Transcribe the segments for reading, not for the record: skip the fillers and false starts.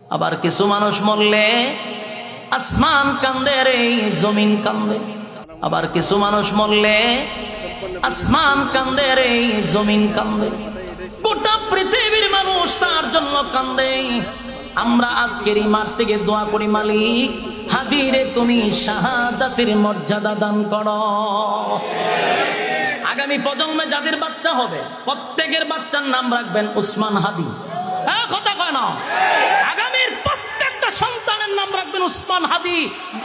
আবার কিছু মানুষ মরলে আসমান কান্দে রে, জমিন কান্দে। আবার কিছু মানুষ মরলে আসমান কান্দে রে, জমিন কান্দে। গোটা পৃথিবীর মানুষ তার জন্য কান্দে। আমরা আজকের এই মাঠ থেকে দোয়া করি, মালিক হাদিরে তুমি শাহাদাতের মর্যাদা দান করো। আগামী প্রজন্মে যাদের বাচ্চা হবে প্রত্যেকের বাচ্চার নাম রাখবেন উসমান হাদি। হ্যাঁ, কথা কয় না? আগামীর প্রত্যেকটা সন্তানের নাম রাখবেন উসমান হাদি।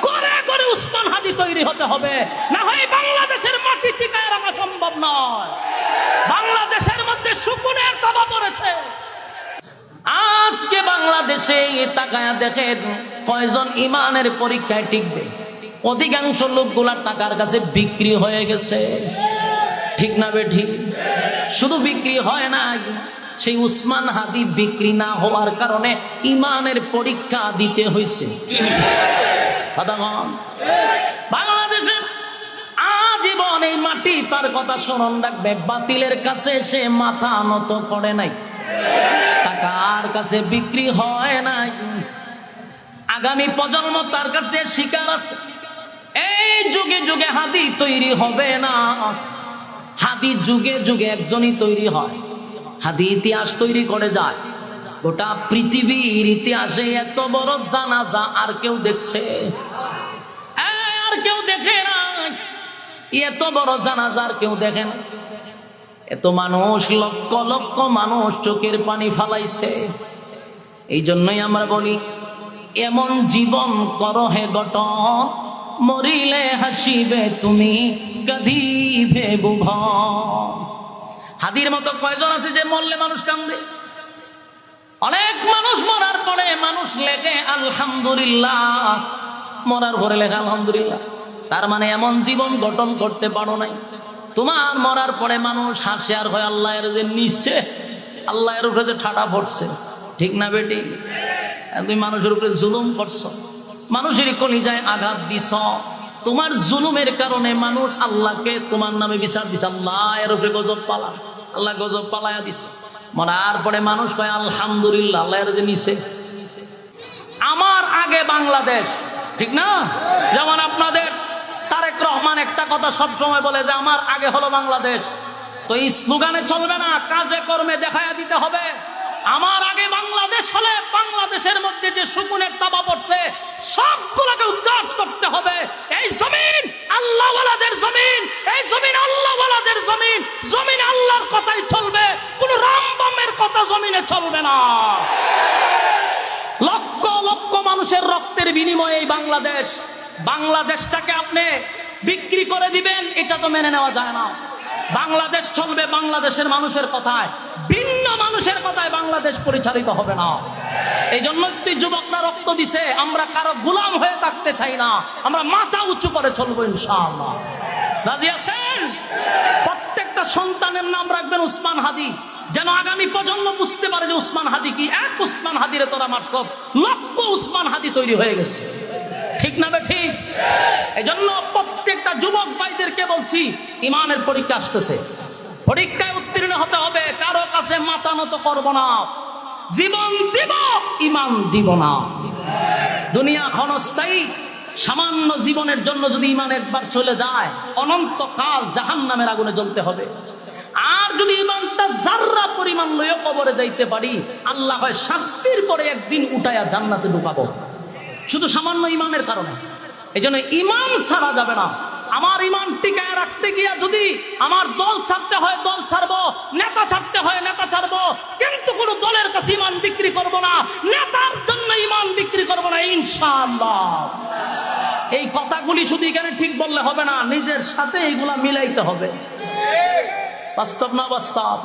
করে করে উসমান হাদি তৈরি হতে হবে, না হয় বাংলাদেশের মাটি টিকায় রাখা সম্ভব নয়। বাংলাদেশের মধ্যে শকুনের থাবা পড়েছে। আজকে বাংলাদেশে তাকায়া দেখেন কয়জন ইমানের পরীক্ষায় টিকবে। অধিকাংশ লোকগুলা টাকার কাছে বিক্রি হয়ে গেছে, ঠিক না বেঠিক? শুধু বিক্রি হয় না, সেই উসমান হাদি বিক্রি না হওয়ার কারণে ইমানের পরীক্ষা দিতে হয়েছে। বাংলাদেশে আজীবন এই মাটি তার কথা স্মরণ রাখবে। বাতিলের কাছে সে মাথা নত করে নাই, টাকার কাছে বিক্রি হয় নাই। আগামী প্রজন্ম তার কাছ থেকে শিকার আছে। এই যুগে যুগে হাদি তৈরি হবে না। হাদি যুগে যুগে একজনই তৈরি হয়। হাদি ইতিহাস তৈরি করে যায়। গোটা পৃথিবীর ইতিহাসে এত বড় জানাজা আর কেউ দেখছে? আর কেউ দেখে না। এত বড় জানাজা আর কেউ দেখে না। এত মানুষ, লক্ষ লক্ষ মানুষ চোখের পানি ফালাইছে। এই জন্যই আমরা বলি, এমন জীবন করো হে গঠন, মরিলে হাসিবে তুমি কাঁদিবে ভুবন। হাদির মতো কয়জন আছে যে মরলে মানুষ কান্দে? অনেক মানুষ মরার পরে মানুষ লেখে আলহামদুলিল্লাহ, মরার পরে লেখে আলহামদুলিল্লাহ। তার মানে এমন জীবন গঠন করতে পারো নাই। তোমার মরার পরে মানুষ হাসে আর হয় আল্লাহ এর যে নিচ্ছে, আল্লাহ এর উপরে যে ঠাটা পড়ছে, ঠিক না বেটি? তুমি মানুষের উপরে জুলুম করছো, মানুষের কলিজায় আঘাত দিছ। তোমার জুলুমের কারণে মানুষ আল্লাহকে তোমার নামে বিচার দিছে। আল্লাহ এর উপরে গজব পালা, আল্লাহ গজব পালায়া দিছে। মরার পরে মানুষ কয় আলহামদুলিল্লাহ, আল্লাহ এর যে নিছে। আমার আগে বাংলাদেশ, ঠিক না? যেমন আপনাদের তারেক রহমান একটা কথা সব সময় বলে যে আমার আগে হলো বাংলাদেশ। তো এই স্লোগানে চলবে না, কাজে কর্মে দেখায়া দিতে হবে। আমার আগে বাংলাদেশ হলে বাংলাদেশের মধ্যে যে শকুনের তাবা পড়ছে সবগুলোকে উদ্ধার করতে হবে। এই জমিন আল্লাহওয়ালাদের জমিন, এই জমিন আল্লাহওয়ালাদের জমিন। জমিন আল্লাহর কথাই চলবে, কোন রামবামের কথা জমিনে চলবে না। লক্ষ লক্ষ মানুষের রক্তের বিনিময়ে এই বাংলাদেশ, বাংলাদেশটাকে আপনি বিক্রি করে দিবেন, এটা তো মেনে নেওয়া যায় না। বাংলাদেশ চলবে বাংলাদেশের মানুষের কথায়, ভিন্ন মানুষের কথায় বাংলাদেশ পরিচালিত হবে না। এই জন্য যুবকরা রক্ত দিছে। আমরা কারো গোলাম হয়ে থাকতে চাই না, আমরা মাথা উঁচু করে চলবো ইনশাআল্লাহ। রাজি আছেন? প্রত্যেকটা সন্তানের নাম রাখবেন উসমান হাদি, যেন আগামী প্রজন্ম বুঝতে পারে যে উসমান হাদি কি। এক উসমান হাদিরে তোরা মারছ, লক্ষ উসমান হাদি তৈরি হয়ে গেছে, ঠিক না বে ঠিক? এই জন্য প্রত্যেকটা যুবক ভাইদেরকে বলছি, ইমানের পরীক্ষা আসতেছে, পরীক্ষায় উত্তীর্ণ হতে হবে। কারো কাছে মাথা নত করব না। জীবন দিব, ইমান দিব না। দুনিয়া ক্ষণস্থায়ী, সামান্য জীবনের জন্য যদি ইমান একবার চলে যায় অনন্তকাল জাহান্নামের আগুনে জ্বলতে হবে। আর যদি ইমানটা জাররা পরিমাণ লয়ে কবরে যাইতে পারি, আল্লাহ হয় শাস্তির পরে একদিন উঠায়া জান্নাতে ঢুকাবো, শুধু সামান্য ইমানের কারণে। এই জন্য ইমান ছাড়া যাবে না। আমার ইমান টিকায় রাখতে গিয়া যদি আমার দল ছাড়তে হয় দল ছাড়বো, নেতা ছাড়তে হয় নেতা ছাড়বো, কিন্তু কোন দলের কাছে ইমান বিক্রি করব না, নেতার জন্য ইমান বিক্রি করব না ইনশাআল্লাহ। এই কথাগুলি শুধু এখানে ঠিক বললে হবে না, নিজের সাথে এইগুলা মিলাইতে হবে। বাস্তব না বাস্তব?